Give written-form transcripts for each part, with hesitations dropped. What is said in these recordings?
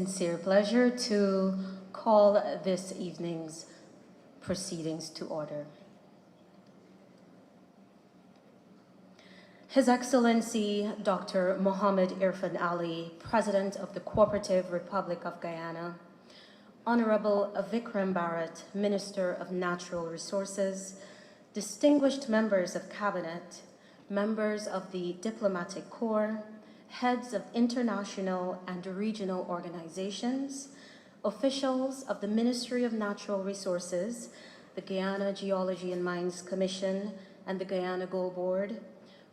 sincere pleasure to call this evening's proceedings to order. His Excellency Dr. Mohammed Irfan Ali, President of the Cooperative Republic of Guyana, Honorable Vikram Bharat, Minister of Natural Resources, distinguished members of Cabinet, members of the Diplomatic Corps, heads of international and regional organizations, officials of the Ministry of Natural Resources, the Guyana Geology and Mines Commission, and the Guyana Gold Board,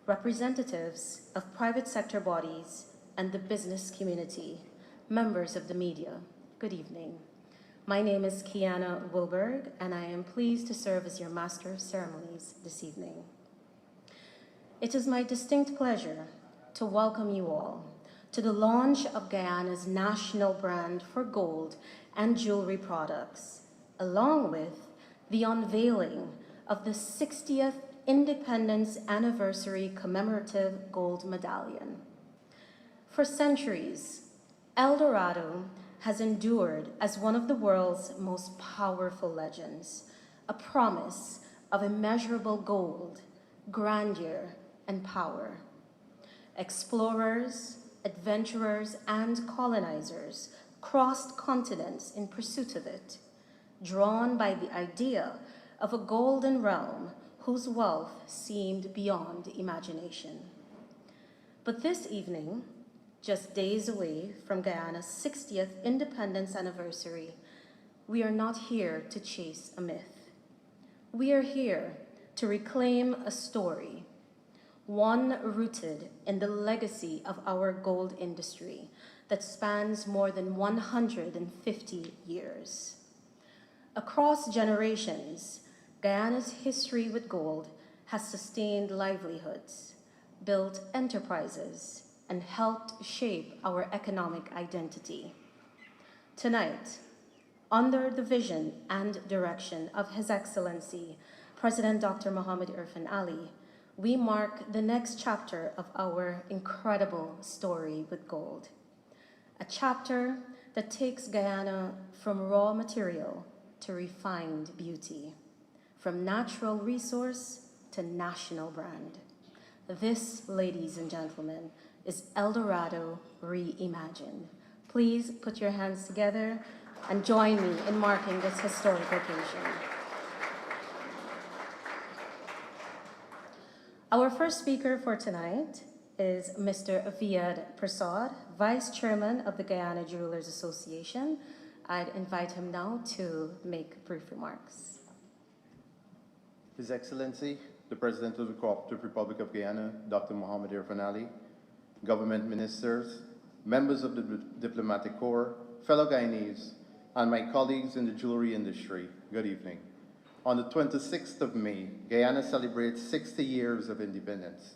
representatives of private sector bodies and the business community, members of the media, good evening. My name is Kiana Wilberg, and I am pleased to serve as your Master of Ceremonies this evening. It is my distinct pleasure to welcome you all to the launch of Guyana's national brand for gold and jewelry products, along with the unveiling of the 60th Independence Anniversary Commemorative Gold Medallion. For centuries, El Dorado has endured as one of the world's most powerful legends, a promise of immeasurable gold, grandeur, and power. Explorers, adventurers, and colonizers crossed continents in pursuit of it, drawn by the idea of a golden realm whose wealth seemed beyond imagination. But this evening, just days away from Guyana's 60th independence anniversary, we are not here to chase a myth. We are here to reclaim a story, one rooted in the legacy of our gold industry that spans more than 150 years. Across generations, Guyana's history with gold has sustained livelihoods, built enterprises, and helped shape our economic identity. Tonight, under the vision and direction of His Excellency, President Dr. Mohammed Irfan Ali, we mark the next chapter of our incredible story with gold. A chapter that takes Guyana from raw material to refined beauty, from natural resource to national brand. This, ladies and gentlemen, is El Dorado reimagined. Please put your hands together and join me in marking this historic occasion. Our first speaker for tonight is Mr. Viad Prasad, Vice Chairman of the Guyana Jewelers Association. I'd invite him now to make brief remarks. His Excellency, the President of the Cooperative Republic of Guyana, Dr. Mohammed Irfan Ali, government ministers, members of the Diplomatic Corps, fellow Guyanese, and my colleagues in the jewelry industry, good evening. On the 26th of May, Guyana celebrates 60 years of independence,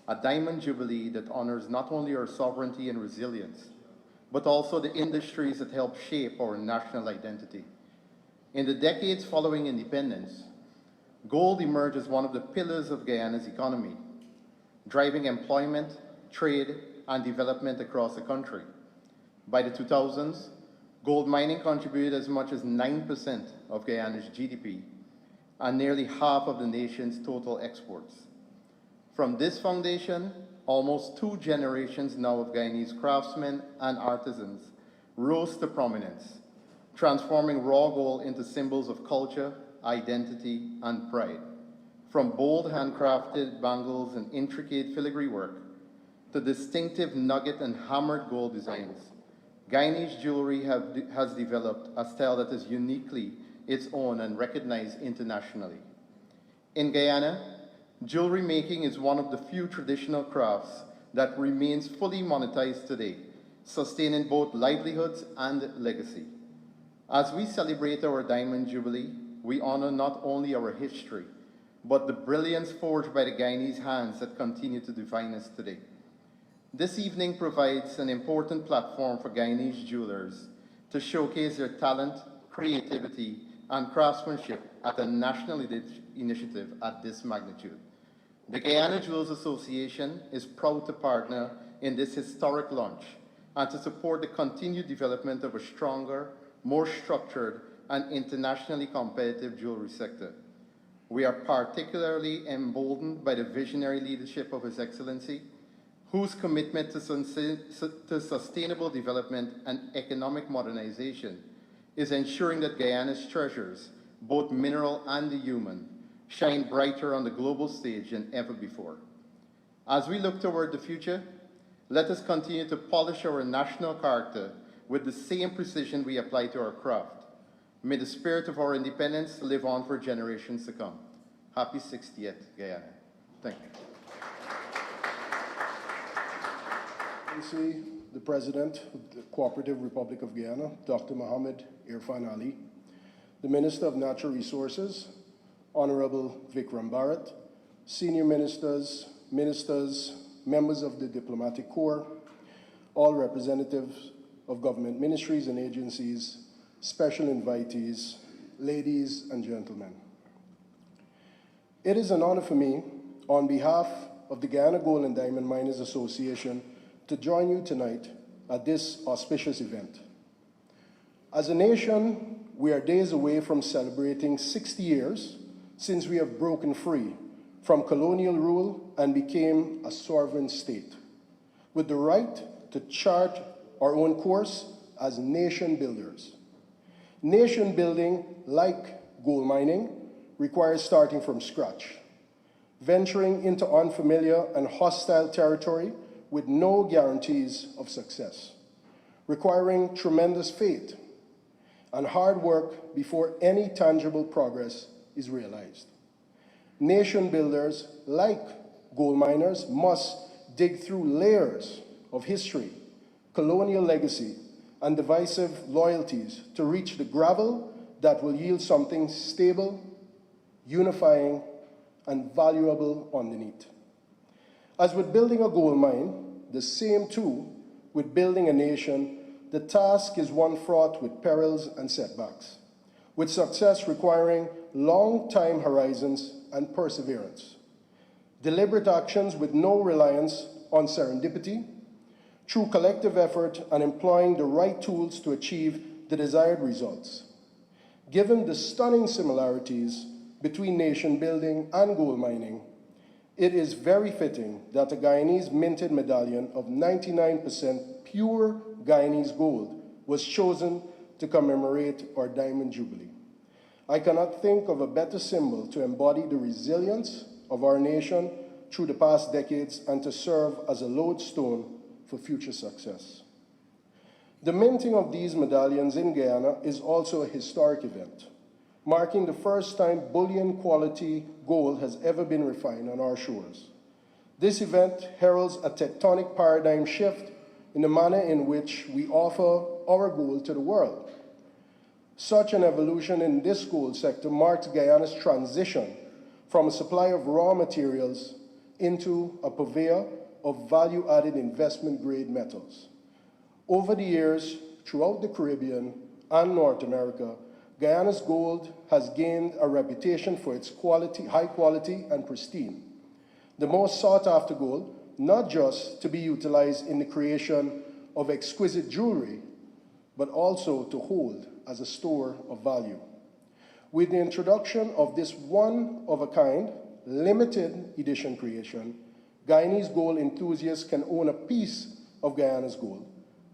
a diamond jubilee that honors not only our sovereignty and resilience, but also the industries that help shape our national identity. In the decades following independence, gold emerged as one of the pillars of Guyana's economy, driving employment, trade, and development across the country. By the 2000s, gold mining contributed as much as 9% of Guyana's GDP and nearly half of the nation's total exports. From this foundation, almost 2 generations now of Guyanese craftsmen and artisans rose to prominence, transforming raw gold into symbols of culture, identity, and pride. From bold handcrafted bangles and intricate filigree work to distinctive nugget and hammered gold designs, Guyanese jewelry has developed a style that is uniquely its own and recognized internationally. In Guyana, jewelry making is one of the few traditional crafts that remains fully monetized today, sustaining both livelihoods and legacy. As we celebrate our Diamond Jubilee, we honor not only our history, but the brilliance forged by the Guyanese hands that continue to define us today. This evening provides an important platform for Guyanese jewelers to showcase their talent, creativity, and craftsmanship at a national initiative at this magnitude. The Guyana Jewelers Association is proud to partner in this historic launch, and to support the continued development of a stronger, more structured, and internationally competitive jewelry sector. We are particularly emboldened by the visionary leadership of His Excellency, whose commitment to sustainable development and economic modernization is ensuring that Guyana's treasures, both mineral and the human, shine brighter on the global stage than ever before. As we look toward the future, let us continue to polish our national character with the same precision we apply to our craft. May the spirit of our independence live on for generations to come. Happy 60th, Guyana. Thank you. Excellency, the President of the Cooperative Republic of Guyana, Dr. Mohamed Irfan Ali, the Minister of Natural Resources, Honorable Vikram Bharat, Senior Ministers, members of the Diplomatic Corps, all representatives of government ministries and agencies, special invitees, ladies and gentlemen. It is an honor for me, on behalf of the Guyana Gold and Diamond Miners Association, to join you tonight at this auspicious event. As a nation, we are days away from celebrating 60 years since we have broken free from colonial rule and became a sovereign state, with the right to chart our own course as nation builders. Nation building, like gold mining, requires starting from scratch, venturing into unfamiliar and hostile territory with no guarantees of success, requiring tremendous faith and hard work before any tangible progress is realized. Nation builders, like gold miners, must dig through layers of history, colonial legacy, and divisive loyalties to reach the gravel that will yield something stable, unifying, and valuable underneath. As with building a gold mine, the same too with building a nation, the task is one fraught with perils and setbacks, with success requiring long time horizons and perseverance, deliberate actions with no reliance on serendipity, through collective effort and employing the right tools to achieve the desired results. Given the stunning similarities between nation building and gold mining, it is very fitting that a Guyanese minted medallion of 99% pure Guyanese gold was chosen to commemorate our Diamond Jubilee. I cannot think of a better symbol to embody the resilience of our nation through the past decades and to serve as a lodestone for future success. The minting of these medallions in Guyana is also a historic event, marking the first time bullion quality gold has ever been refined on our shores. This event heralds a tectonic paradigm shift in the manner in which we offer our gold to the world. Such an evolution in this gold sector marks Guyana's transition from a supply of raw materials into a purveyor of value-added investment-grade metals. Over the years, throughout the Caribbean and North America, Guyana's gold has gained a reputation for its quality, high quality and pristine. The most sought-after gold, not just to be utilized in the creation of exquisite jewelry, but also to hold as a store of value. With the introduction of this one-of-a-kind, limited edition creation, Guyanese gold enthusiasts can own a piece of Guyana's gold,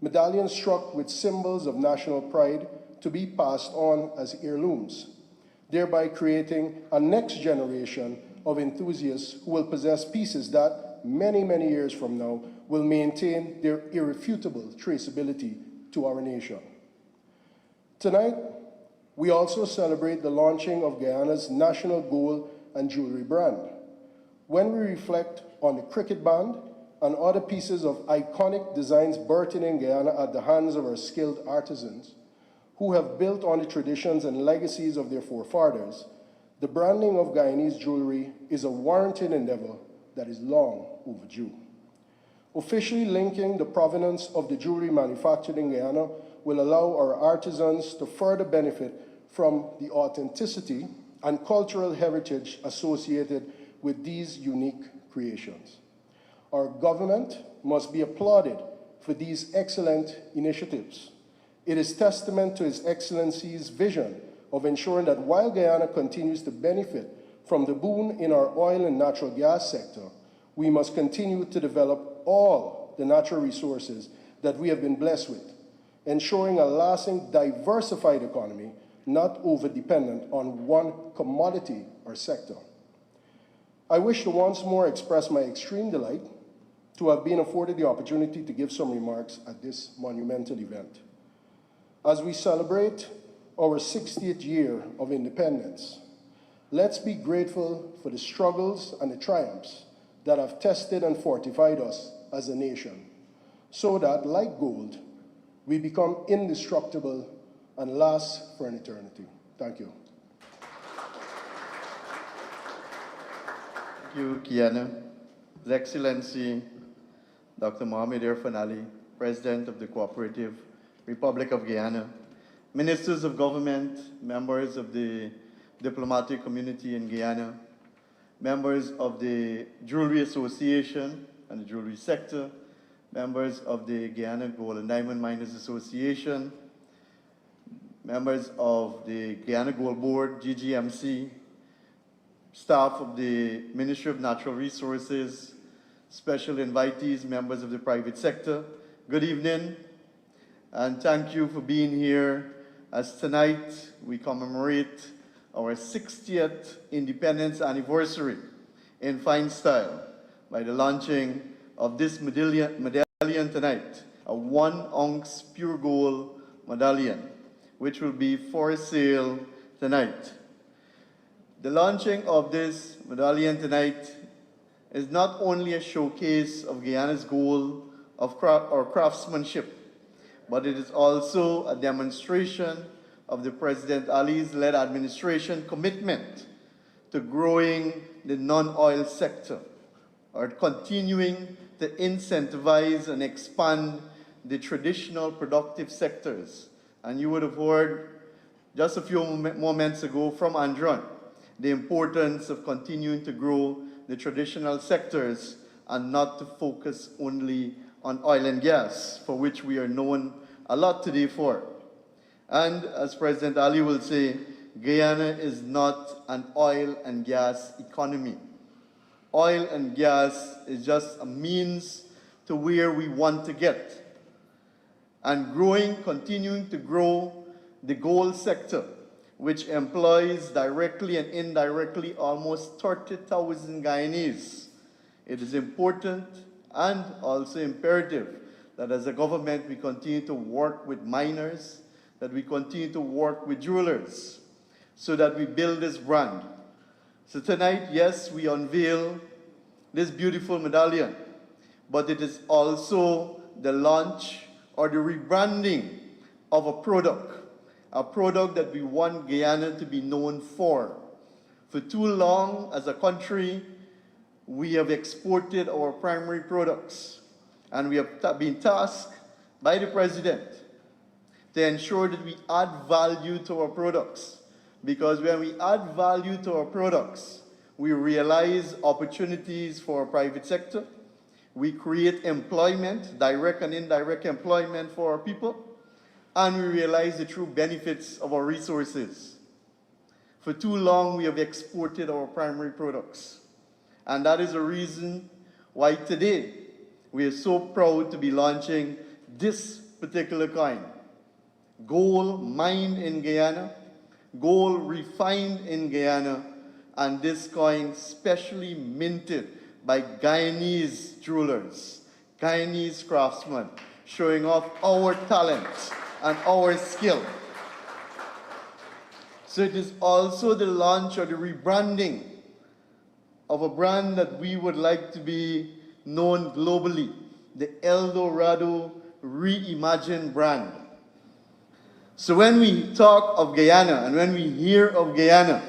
medallions struck with symbols of national pride to be passed on as heirlooms, thereby creating a next generation of enthusiasts who will possess pieces that, many, many years from now, will maintain their irrefutable traceability to our nation. Tonight, we also celebrate the launching of Guyana's national gold and jewelry brand. When we reflect on the cricket band and other pieces of iconic designs birthed in Guyana at the hands of our skilled artisans, who have built on the traditions and legacies of their forefathers, the branding of Guyanese jewelry is a warranted endeavor that is long overdue. Officially linking the provenance of the jewelry manufactured in Guyana will allow our artisans to further benefit from the authenticity and cultural heritage associated with these unique creations. Our government must be applauded for these excellent initiatives. It is testament to His Excellency's vision of ensuring that while Guyana continues to benefit from the boom in our oil and natural gas sector, we must continue to develop all the natural resources that we have been blessed with, ensuring a lasting, diversified economy, not over-dependent on one commodity or sector. I wish to once more express my extreme delight to have been afforded the opportunity to give some remarks at this monumental event. As we celebrate our 60th year of independence, let's be grateful for the struggles and the triumphs that have tested and fortified us as a nation, so that, like gold, we become indestructible and last for an eternity. Thank you. Thank you, Guyana. His Excellency, Dr. Mohamed Irfan Ali, President of the Cooperative Republic of Guyana, Ministers of Government, members of the diplomatic community in Guyana, members of the Jewellery Association and the jewelry sector, members of the Guyana Gold and Diamond Miners Association, members of the Guyana Gold Board, GGMC, staff of the Ministry of Natural Resources, special invitees, members of the private sector, good evening, and thank you for being here as tonight we commemorate our 60th independence anniversary in fine style by the launching of this medallion tonight, a 1 ounce pure gold medallion, which will be for sale tonight. The launching of this medallion tonight is not only a showcase of Guyana's goal of craftsmanship, but it is also a demonstration of the President Ali's led administration commitment to growing the non-oil sector, or continuing to incentivize and expand the traditional productive sectors. And you would have heard just a few moments ago from Andron the importance of continuing to grow the traditional sectors and not to focus only on oil and gas, for which we are known a lot today for. And as President Ali will say, Guyana is not an oil and gas economy. Oil and gas is just a means to where we want to get. And continuing to grow the gold sector, which employs directly and indirectly almost 30,000 Guyanese. It is important and also imperative that as a government we continue to work with miners, that we continue to work with jewelers, so that we build this brand. So tonight, yes, we unveil this beautiful medallion, but it is also the launch or the rebranding of a product that we want Guyana to be known for. For too long, as a country, we have exported our primary products, and we have been tasked by the President to ensure that we add value to our products. Because when we add value to our products, we realize opportunities for our private sector, we create employment, direct and indirect employment for our people, and we realize the true benefits of our resources. For too long, we have exported our primary products. And that is the reason why today we are so proud to be launching this particular coin. Gold mined in Guyana, gold refined in Guyana, and this coin specially minted by Guyanese jewelers, Guyanese craftsmen, showing off our talent and our skill. So it is also the launch or the rebranding of a brand that we would like to be known globally, the El Dorado Reimagined brand. So when we talk of Guyana and when we hear of Guyana,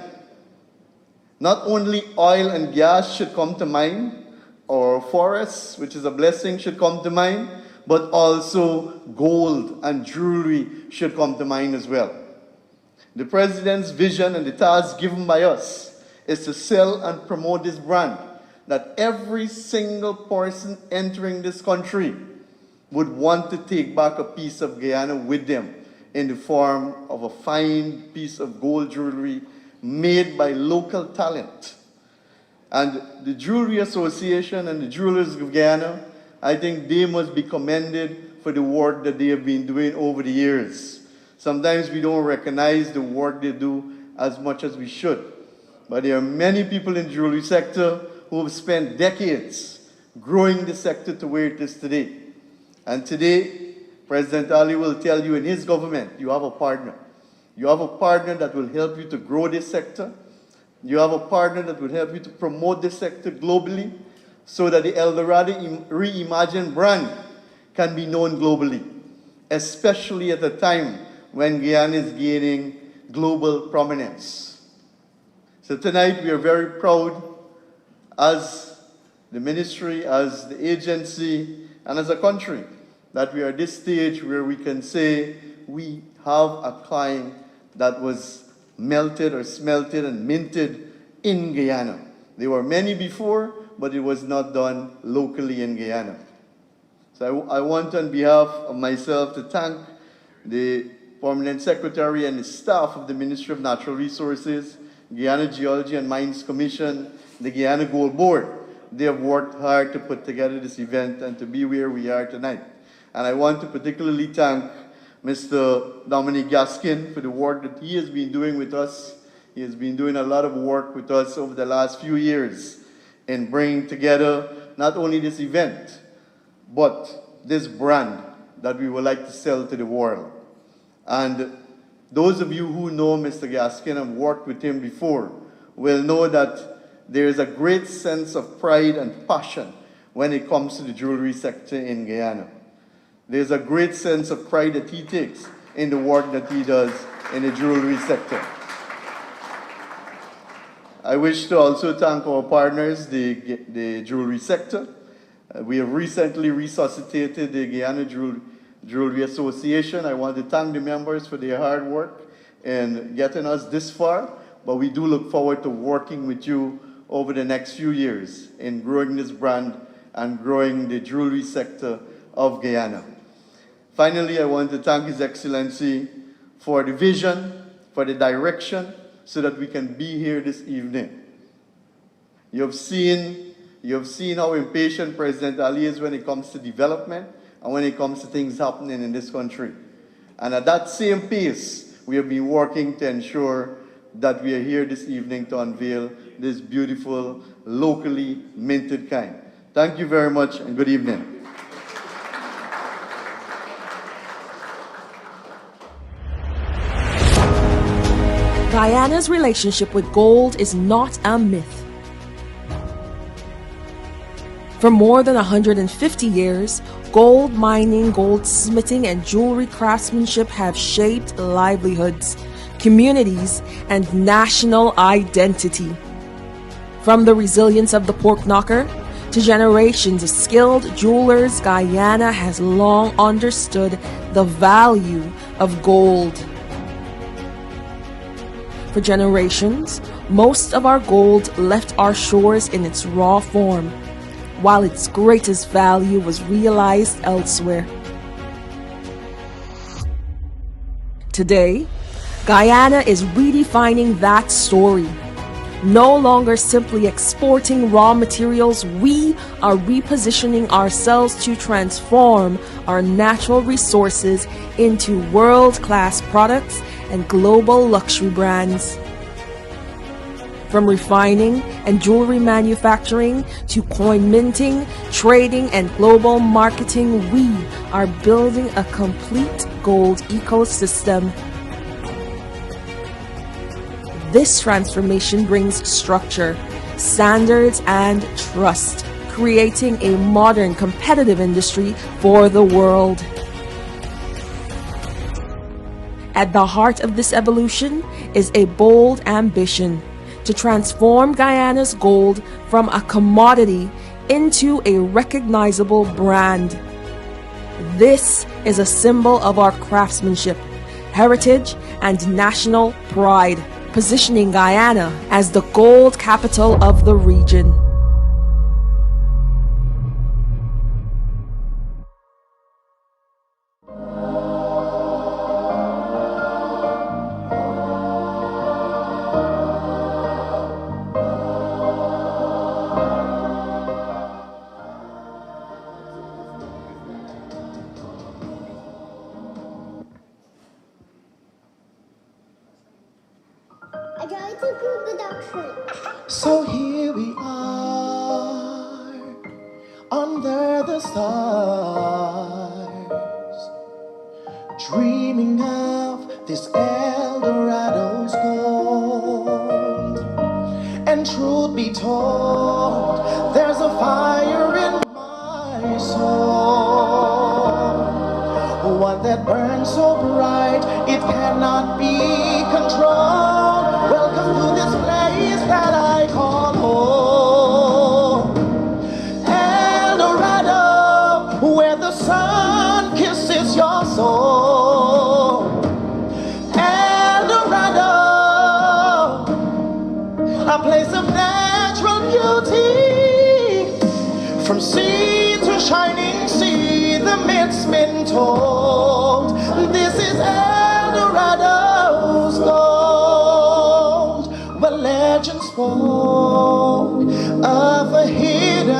not only oil and gas should come to mind, or forests, which is a blessing, should come to mind, but also gold and jewelry should come to mind as well. The President's vision and the task given by us is to sell and promote this brand, that every single person entering this country would want to take back a piece of Guyana with them in the form of a fine piece of gold jewelry made by local talent. And the Jewellery Association and the Jewelers of Guyana, I think they must be commended for the work that they have been doing over the years. Sometimes we don't recognize the work they do as much as we should. But there are many people in the jewelry sector who have spent decades growing the sector to where it is today. And today, President Ali will tell you in his government, you have a partner. You have a partner that will help you to grow this sector. You have a partner that will help you to promote this sector globally so that the Eldorado Reimagined brand can be known globally, especially at a time when Guyana is gaining global prominence. So tonight we are very proud as the ministry, as the agency, and as a country that we are at this stage where we can say we have a client that was melted or smelted and minted in Guyana. There were many before, but it was not done locally in Guyana. So I want on behalf of myself to thank the Permanent Secretary and the staff of the Ministry of Natural Resources, Guyana Geology and Mines Commission, the Guyana Gold Board. They have worked hard to put together this event and to be where we are tonight. And I want to particularly thank Mr. Dominic Gaskin for the work that he has been doing with us. He has been doing a lot of work with us over the last few years in bringing together not only this event, but this brand that we would like to sell to the world. And those of you who know Mr. Gaskin and worked with him before will know that there is a great sense of pride and passion when it comes to the jewelry sector in Guyana. There's a great sense of pride that he takes in the work that he does in the jewelry sector. I wish to also thank our partners, the jewelry sector. We have recently resuscitated the Guyana Jewelry Association. I want to thank the members for their hard work in getting us this far, but we do look forward to working with you over the next few years in growing this brand and growing the jewelry sector of Guyana. Finally, I want to thank His Excellency for the vision, for the direction, so that we can be here this evening. You have seen how impatient President Ali is when it comes to development and when it comes to things happening in this country. And at that same pace, we have been working to ensure that we are here this evening to unveil this beautiful, locally minted kind. Thank you very much and good evening. Guyana's relationship with gold is not a myth. For more than 150 years, gold mining, goldsmithing, and jewelry craftsmanship have shaped livelihoods, communities, and national identity. From the resilience of the pork knocker to generations of skilled jewelers, Guyana has long understood the value of gold. For generations, most of our gold left our shores in its raw form, while its greatest value was realized elsewhere. Today, Guyana is redefining that story. No longer simply exporting raw materials, we are repositioning ourselves to transform our natural resources into world-class products and global luxury brands. From refining and jewelry manufacturing to coin minting, trading, and global marketing, we are building a complete gold ecosystem. This transformation brings structure, standards, and trust, creating a modern competitive industry for the world. At the heart of this evolution is a bold ambition to transform Guyana's gold from a commodity into a recognizable brand. This is a symbol of our craftsmanship, heritage, and national pride, positioning Guyana as the gold capital of the region. try to group the doctrine. So here we are, under the stars, dreaming of this Eldorado's gold. And truth be told, there's a fire in my soul, one that burns so bright it cannot be controlled. Welcome to this place that I call home, Eldorado, where the sun kisses your soul. Eldorado, a place of natural beauty, from sea to shining sea, the myth's been told. This is Eldorado's gold. Well, legend spoke of a hidden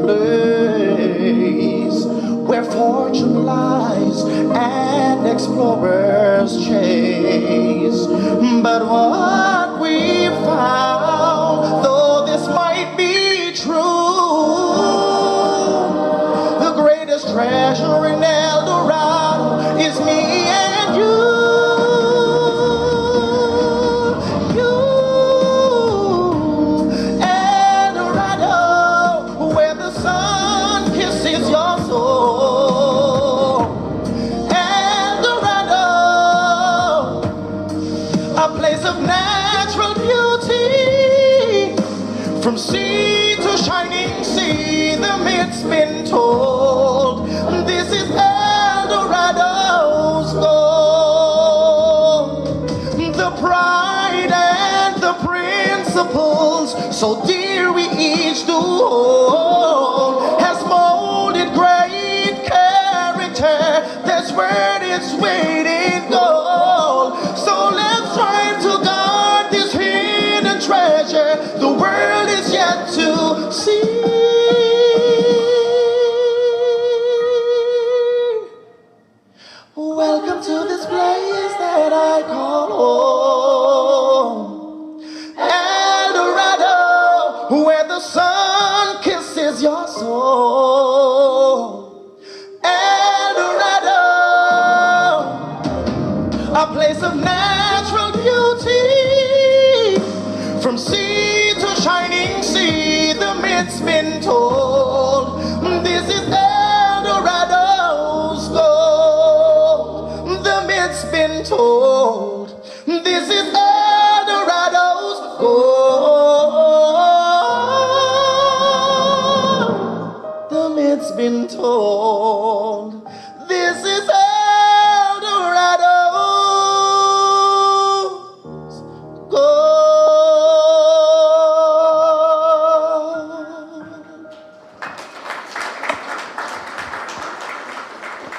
place where fortune lies and explorers chase. But what we found, though this might be true, the greatest treasure in Eldorado is me and you. Eldorado, where the sun kisses your soul. Eldorado, a place of natural beauty, from sea to shining sea, the myth's been told. This is Eldorado's gold. The pride and the principles, so dear we each do hold, has molded great character. This word is waiting gold. So let's strive to guard this hidden treasure the world is yet to see. Welcome to this place that I call home, Eldorado, where the sun kisses your soul. Eldorado, a place of natural beauty, from sea to shining sea, the myth's been told. This is Eldorado's gold. The myth's been told. This is Eldorado's gold. The myth's been told. This is Eldorado's gold.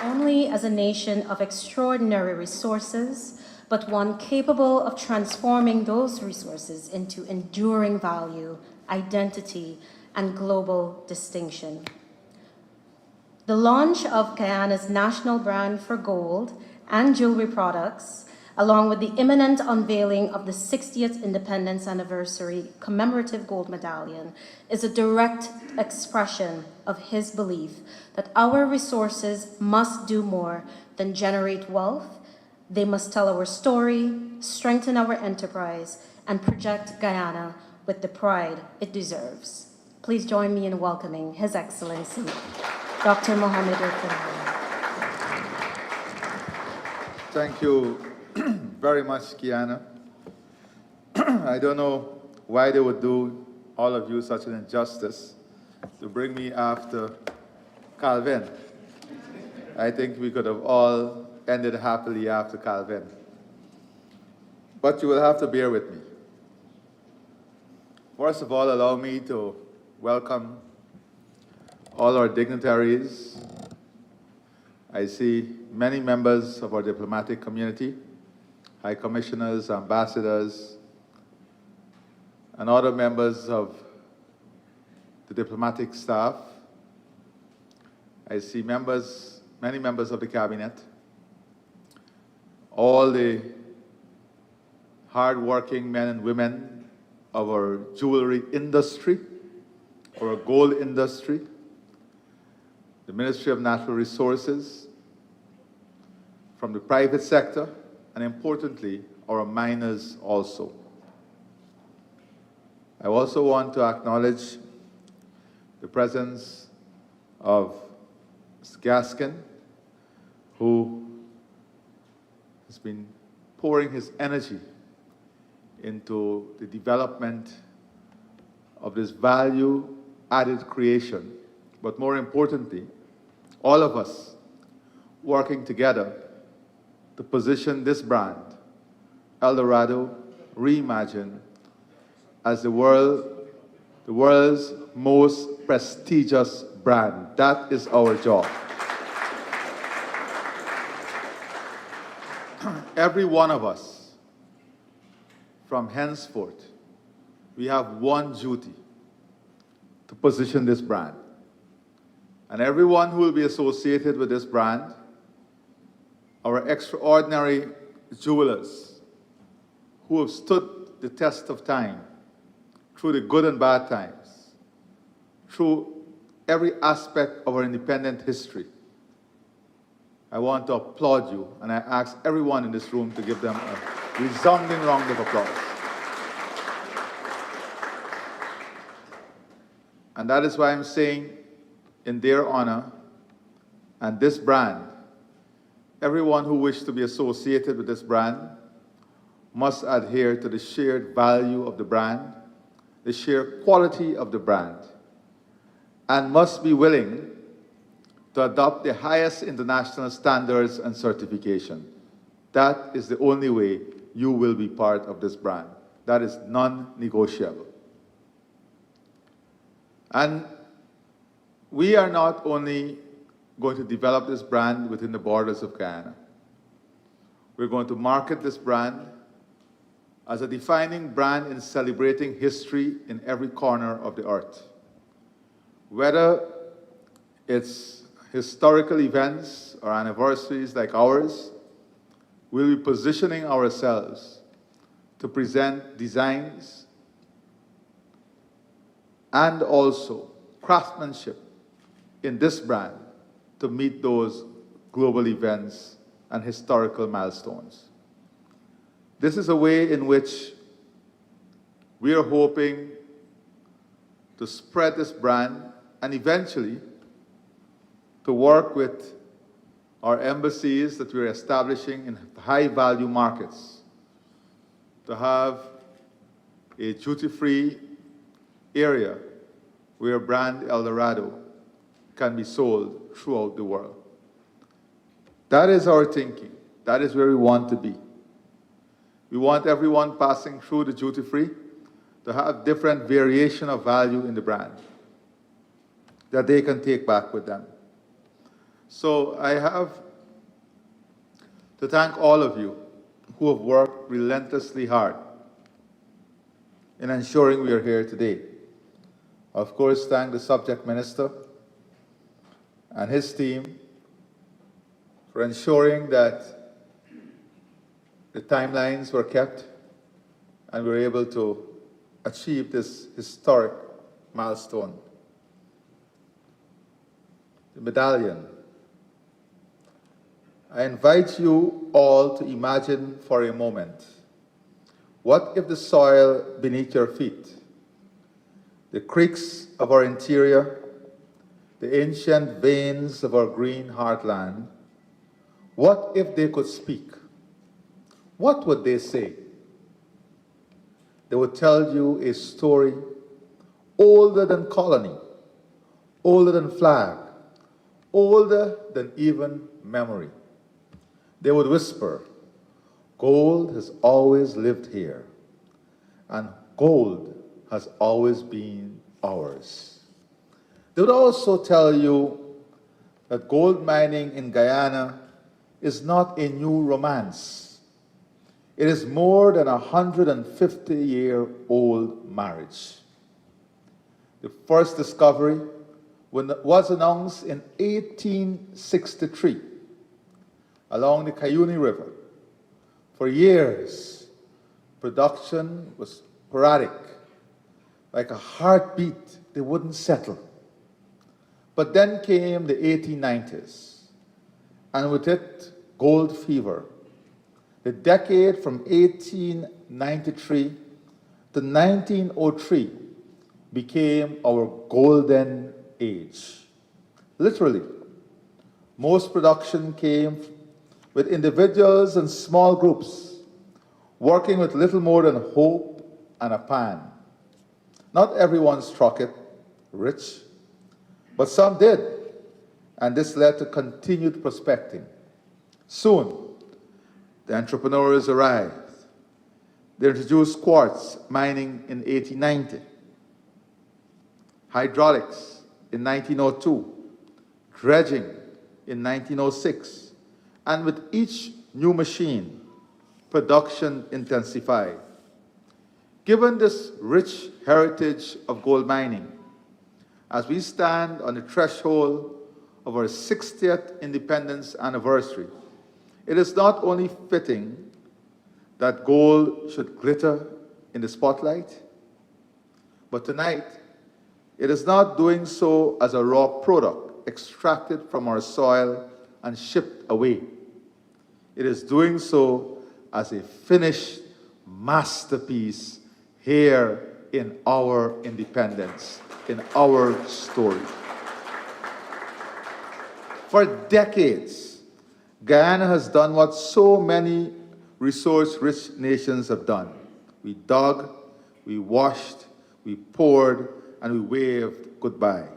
Only as a nation of extraordinary resources, but one capable of transforming those resources into enduring value, identity, and global distinction. The launch of Guyana's national brand for gold and jewelry products, along with the imminent unveiling of the 60th independence anniversary commemorative gold medallion, is a direct expression of his belief that our resources must do more than generate wealth. They must tell our story, strengthen our enterprise, and project Guyana with the pride it deserves. Please join me in welcoming His Excellency, Dr. Mohamed Irfan. Thank you very much, Guyana. I don't know why they would do all of you such an injustice to bring me after Calvin. I think we could have all ended happily after Calvin. But you will have to bear with me. First of all, allow me to welcome all our dignitaries. I see many members of our diplomatic community, high commissioners, ambassadors, and other members of the diplomatic staff. I see many members of the cabinet, all the hardworking men and women of our jewelry industry, our gold industry, the Ministry of Natural Resources, from the private sector, and importantly, our miners also. I also want to acknowledge the presence of Ms. Gaskin, who has been pouring his energy into the development of this value-added creation, but more importantly, all of us working together to position this brand, Eldorado Reimagined, as the world's most prestigious brand. That is our job. Every one of us, from henceforth, we have one duty: to position this brand. And everyone who will be associated with this brand, our extraordinary jewelers who have stood the test of time, through the good and bad times, through every aspect of our independent history, I want to applaud you, and I ask everyone in this room to give them a resounding round of applause. And that is why I'm saying, in their honor and this brand, everyone who wishes to be associated with this brand must adhere to the shared value of the brand, the sheer quality of the brand, and must be willing to adopt the highest international standards and certification. That is the only way you will be part of this brand. That is non-negotiable. And we are not only going to develop this brand within the borders of Guyana. We're going to market this brand as a defining brand in celebrating history in every corner of the earth. Whether it's historical events or anniversaries like ours, we'll be positioning ourselves to present designs and also craftsmanship in this brand to meet those global events and historical milestones. This is a way in which we are hoping to spread this brand and eventually to work with our embassies that we're establishing in high-value markets to have a duty-free area where brand Eldorado can be sold throughout the world. That is our thinking. That is where we want to be. We want everyone passing through the duty-free to have different variation of value in the brand that they can take back with them. So I have to thank all of you who have worked relentlessly hard in ensuring we are here today. Of course, thank the subject minister and his team for ensuring that the timelines were kept and we were able to achieve this historic milestone. The medallion. I invite you all to imagine for a moment, what if the soil beneath your feet, the creeks of our interior, the ancient veins of our green heartland, what if they could speak? What would they say? They would tell you a story older than colony, older than flag, older than even memory. They would whisper, gold has always lived here, and gold has always been ours. They would also tell you that gold mining in Guyana is not a new romance. It is more than a 150-year-old marriage. The first discovery was announced in 1863 along the Cuyuna River. For years, Production was sporadic, like a heartbeat, they wouldn't settle. But then came the 1890s, and with it, gold fever. The decade from 1893 to 1903 became our golden age. Literally, most production came with individuals and small groups working with little more than hope and a pan. Not everyone struck it rich, but some did, and this led to continued prospecting. Soon, the entrepreneurs arrived. They introduced quartz mining in 1890, hydraulics in 1902, dredging in 1906, and with each new machine, production intensified. Given this rich heritage of gold mining, as we stand on the threshold of our 60th independence anniversary, it is not only fitting that gold should glitter in the spotlight, but tonight, it is not doing so as a raw product extracted from our soil and shipped away. It is doing so as a finished masterpiece here in our independence, in our story. For decades, Guyana has done what so many resource-rich nations have done. We dug, we washed, we poured, and we waved goodbye.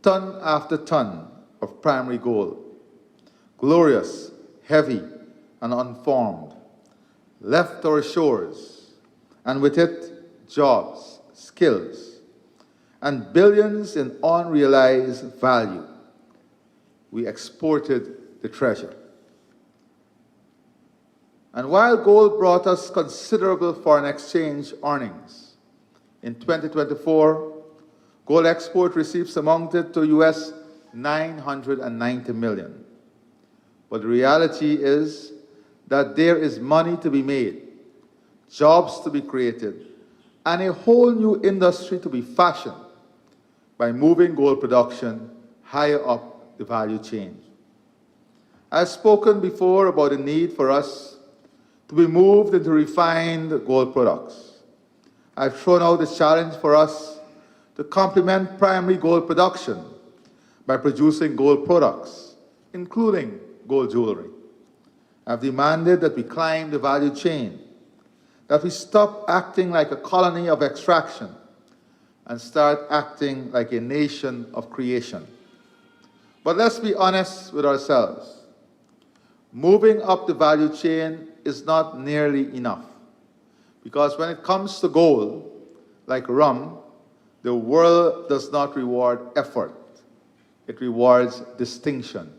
Ton after ton of primary gold, glorious, heavy, and unformed, left our shores, and with it, jobs, skills, and billions in unrealized value. We exported the treasure. And while gold brought us considerable foreign exchange earnings, in 2024, gold export receipts amounted to US $990 million. But the reality is that there is money to be made, jobs to be created, and a whole new industry to be fashioned by moving gold production higher up the value chain. I've spoken before about the need for us to be moved into refined gold products. I've thrown out the challenge for us to complement primary gold production by producing gold products, including gold jewelry. I've demanded that we climb the value chain, that we stop acting like a colony of extraction and start acting like a nation of creation. But let's be honest with ourselves. Moving up the value chain is not nearly enough, because when it comes to gold, like rum, the world does not reward effort. It rewards distinction.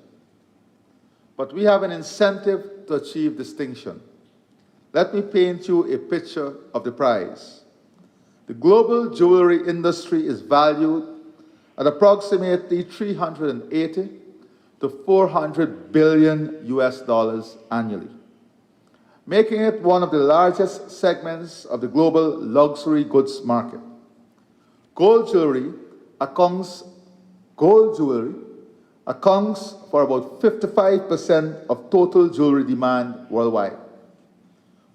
But we have an incentive to achieve distinction. Let me paint you a picture of the prize. The global jewelry industry is valued at approximately 380 to 400 billion US dollars annually, making it one of the largest segments of the global luxury goods market. Gold jewelry accounts for about 55% of total jewelry demand worldwide,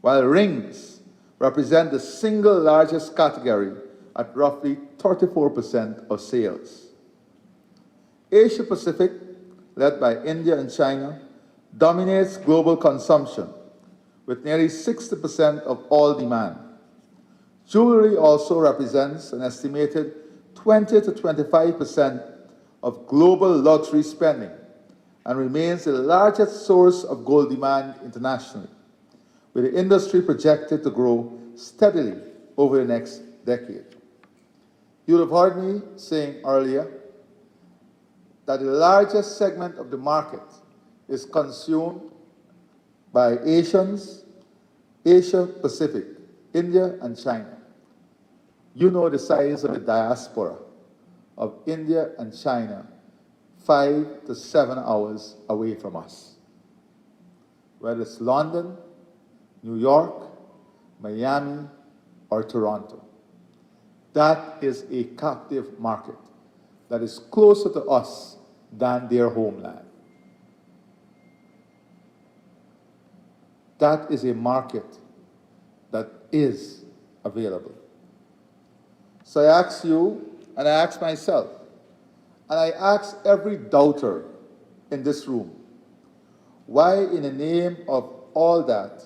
while rings represent the single largest category at roughly 34% of sales. Asia Pacific, led by India and China, dominates global consumption with nearly 60% of all demand. Jewelry also represents an estimated 20 to 25% of global luxury spending and remains the largest source of gold demand internationally, with the industry projected to grow steadily over the next decade. You'll have heard me saying earlier that the largest segment of the market is consumed by Asians, Asia Pacific, India, and China. You know the size of the diaspora of India and China, 5 to 7 hours away from us. Whether it's London, New York, Miami, or Toronto. That is a captive market that is closer to us than their homeland. That is a market that is available. So I ask you, and I ask myself, and I ask every doubter in this room, why in the name of all that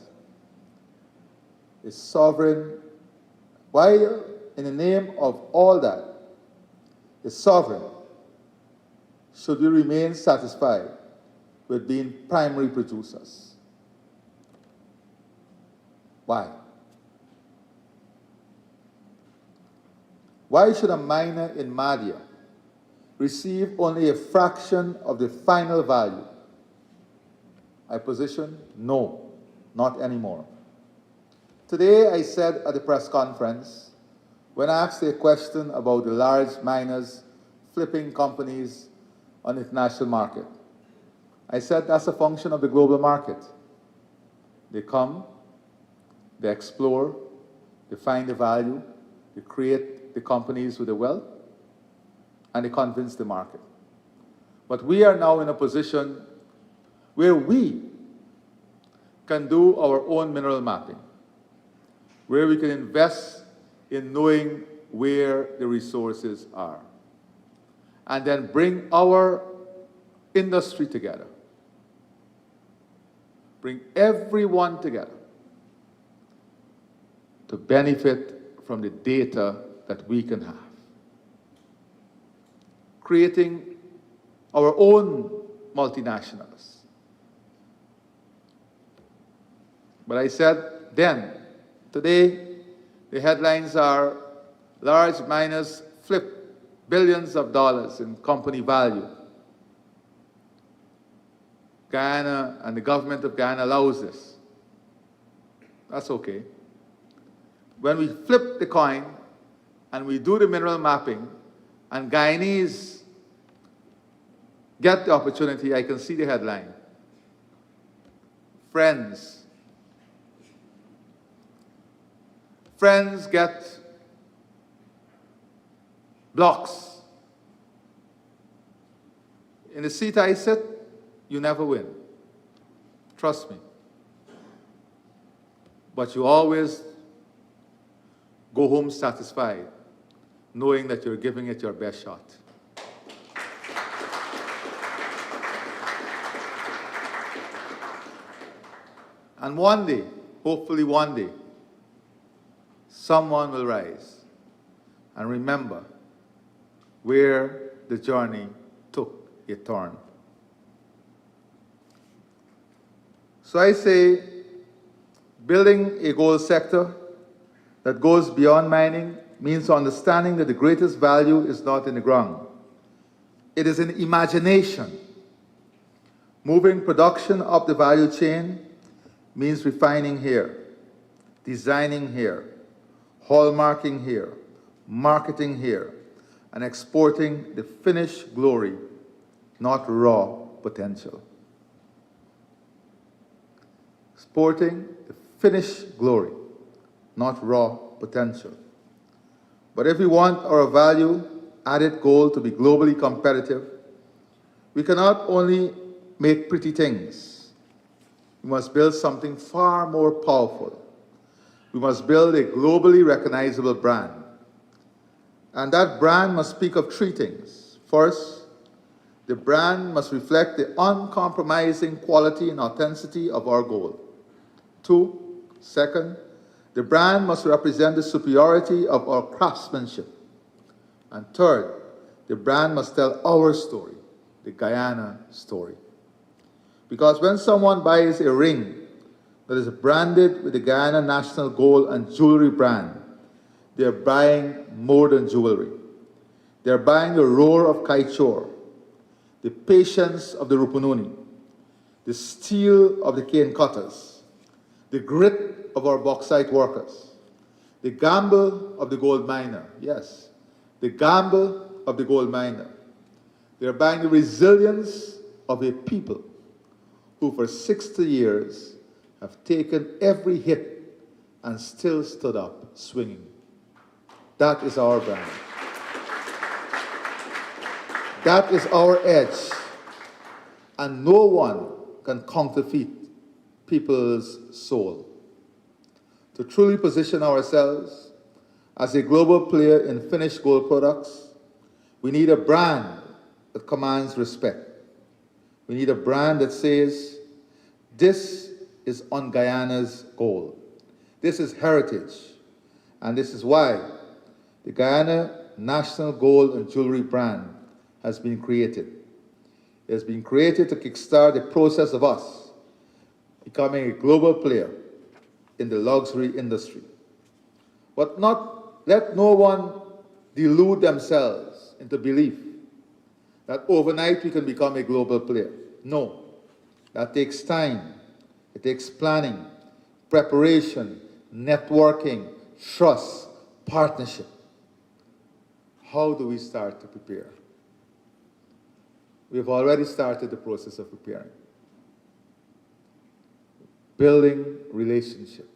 is sovereign, why in the name of all that is sovereign, should we remain satisfied with being primary producers? Why? Why should a miner in Madhya receive only a fraction of the final value? I position, no, not anymore. Today I said at the press conference, when asked a question about the large miners flipping companies on the international market, I said that's a function of the global market. They come, they explore, they find the value, they create the companies with the wealth, and they convince the market. But we are now in a position where we can do our own mineral mapping, where we can invest in knowing where the resources are, and then bring our industry together, bring everyone together to benefit from the data that we can have, creating our own multinationals. But I said then, today, the headlines are large miners flip billions of dollars in company value. Guyana and the government of Guyana allows this. That's okay. When we flip the coin and we do the mineral mapping and Guyanese get the opportunity, I can see the headline. Friends get blocks. In the seat I sit, you never win. Trust me. But you always go home satisfied, knowing that you're giving it your best shot. And one day, hopefully one day, someone will rise and remember where the journey took a turn. So I say, building a gold sector that goes beyond mining means understanding that the greatest value is not in the ground. It is in imagination. Moving production up the value chain means refining here, designing here, hallmarking here, marketing here, and exporting the finished glory, not raw potential. Exporting the finished glory, not raw potential. But if we want our value-added gold to be globally competitive, we cannot only make pretty things. We must build something far more powerful. We must build a globally recognizable brand. And that brand must speak of three things. First, the brand must reflect the uncompromising quality and authenticity of our gold. Second, the brand must represent the superiority of our craftsmanship. And third, the brand must tell our story, the Guyana story. Because when someone buys a ring that is branded with the Guyana National Gold and Jewellery brand, they're buying more than jewelry. They're buying the roar of Kaichor, the patience of the Rupununi, the steel of the cane cutters, the grit of our bauxite workers, the gamble of the gold miner. Yes, the gamble of the gold miner. They're buying the resilience of a people who for 60 years have taken every hit and still stood up swinging. That is our brand. That is our edge. And no one can counterfeit people's soul. To truly position ourselves as a global player in finished gold products, we need a brand that commands respect. We need a brand that says, this is on Guyana's gold. This is heritage. And this is why the Guyana National Gold and Jewelry brand has been created. It has been created to kickstart the process of us becoming a global player in the luxury industry. But let no one delude themselves into belief that overnight we can become a global player. No, that takes time. It takes planning, preparation, networking, trust, partnership. How do we start to prepare? We've already started the process of preparing. Building relationship.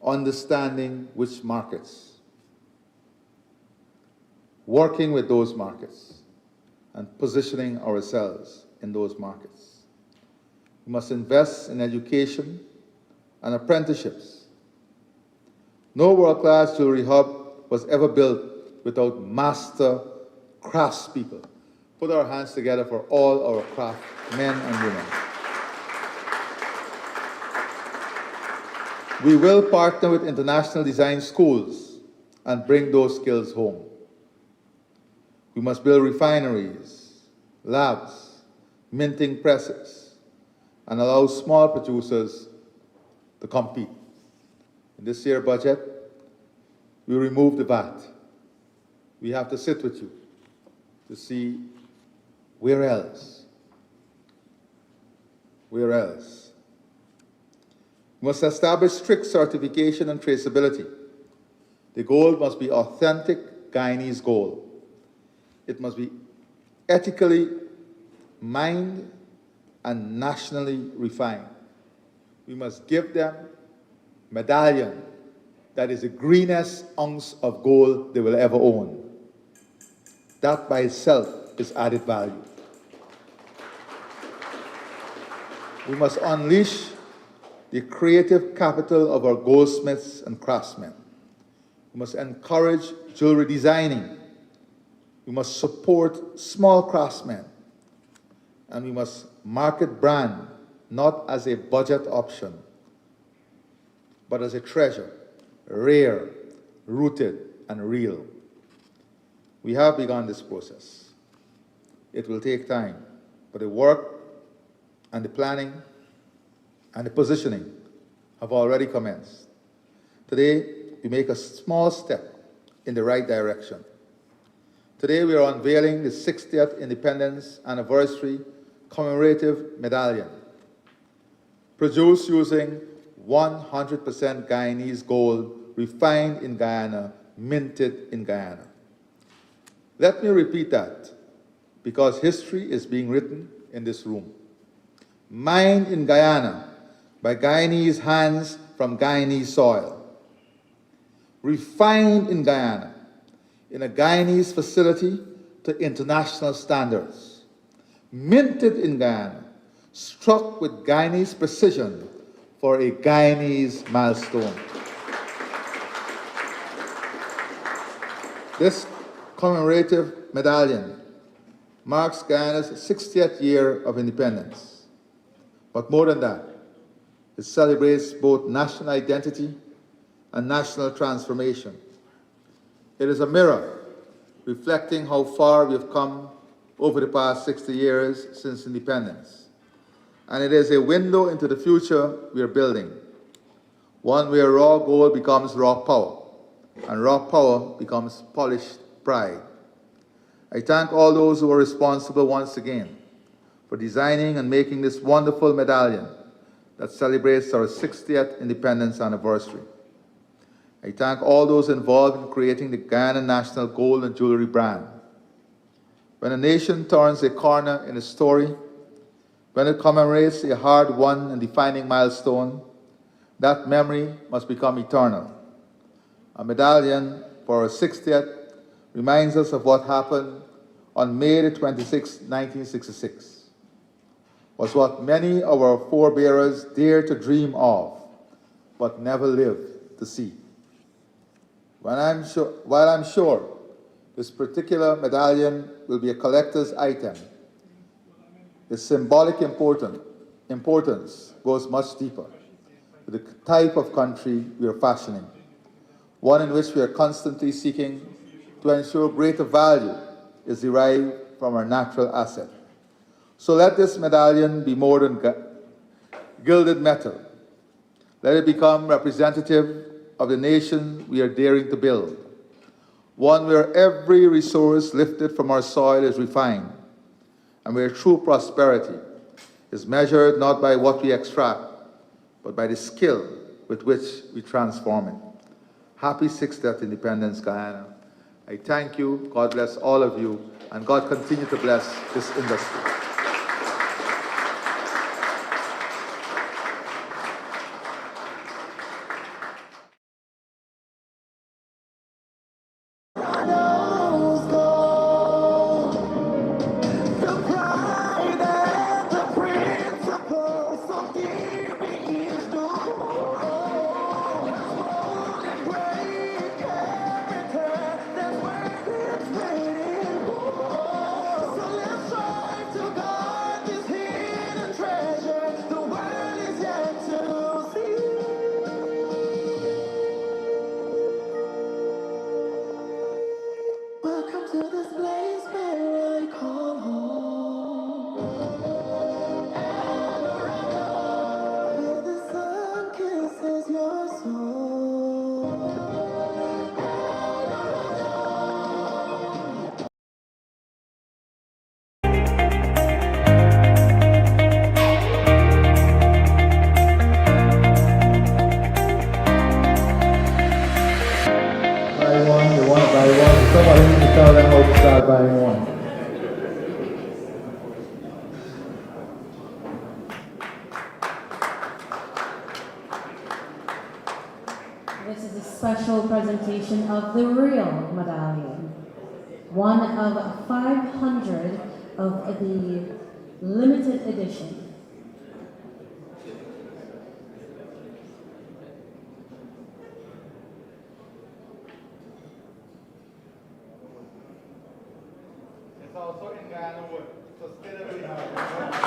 Understanding which markets. Working with those markets and positioning ourselves in those markets. We must invest in education and apprenticeships. No world-class jewelry hub was ever built without master craftspeople. Put our hands together for all our craft men and women. We will partner with international design schools and bring those skills home. We must build refineries, labs, minting presses, and allow small producers to compete. In this year's budget, we remove the VAT. We have to sit with you to see where else. Where else? We must establish strict certification and traceability. The gold must be authentic Guyanese gold. It must be ethically mined and nationally refined. We must give them Medallion that is the greenest ounce of gold they will ever own. That by itself is added value. We must unleash the creative capital of our goldsmiths and craftsmen. We must encourage jewelry designing. We must support small craftsmen. And we must market brand not as a budget option, but as a treasure, rare, rooted, and real. We have begun this process. It will take time, but the work and the planning and the positioning have already commenced. Today, we make a small step in the right direction. Today, we are unveiling the 60th Independence Anniversary Commemorative Medallion, produced using 100% Guyanese gold, refined in Guyana, minted in Guyana. Let me repeat that, because history is being written in this room. Mined in Guyana by Guyanese hands from Guyanese soil. Refined in Guyana in a Guyanese facility to international standards. Minted in Guyana, struck with Guyanese precision for a Guyanese milestone. This commemorative medallion marks Guyana's 60th year of independence. But more than that, it celebrates both national identity and national transformation. It is a mirror reflecting how far we have come over the past 60 years since independence. And it is a window into the future we are building, one where raw gold becomes raw power, and raw power becomes polished pride. I thank all those who are responsible once again for designing and making this wonderful medallion that celebrates our 60th independence anniversary. I thank all those involved in creating the Guyana National Gold and Jewelry brand. When a nation turns a corner in a story, when it commemorates a hard-won and defining milestone, that memory must become eternal. A medallion for our 60th reminds us of what happened on May the 26th, 1966, was what many of our forebearers dared to dream of, but never lived to see. While I'm sure this particular medallion will be a collector's item, its symbolic importance goes much deeper to the type of country we are fashioning, one in which we are constantly seeking to ensure greater value is derived from our natural asset. So let this medallion be more than gilded metal. Let it become representative of the nation we are daring to build, one where every resource lifted from our soil is refined, and where true prosperity is measured not by what we extract, but by the skill with which we transform it. Happy 60th Independence, Guyana. I thank you, God bless all of you, and God continue to bless this industry. Welcome to this place where I call home, where the sun kisses your soul. Buy one, they want to buy one. Somebody needs to tell them how to start buying one. This is a special presentation of the real medallion, one of 500 of the limited edition. It's also in Guyana wood, so stay there.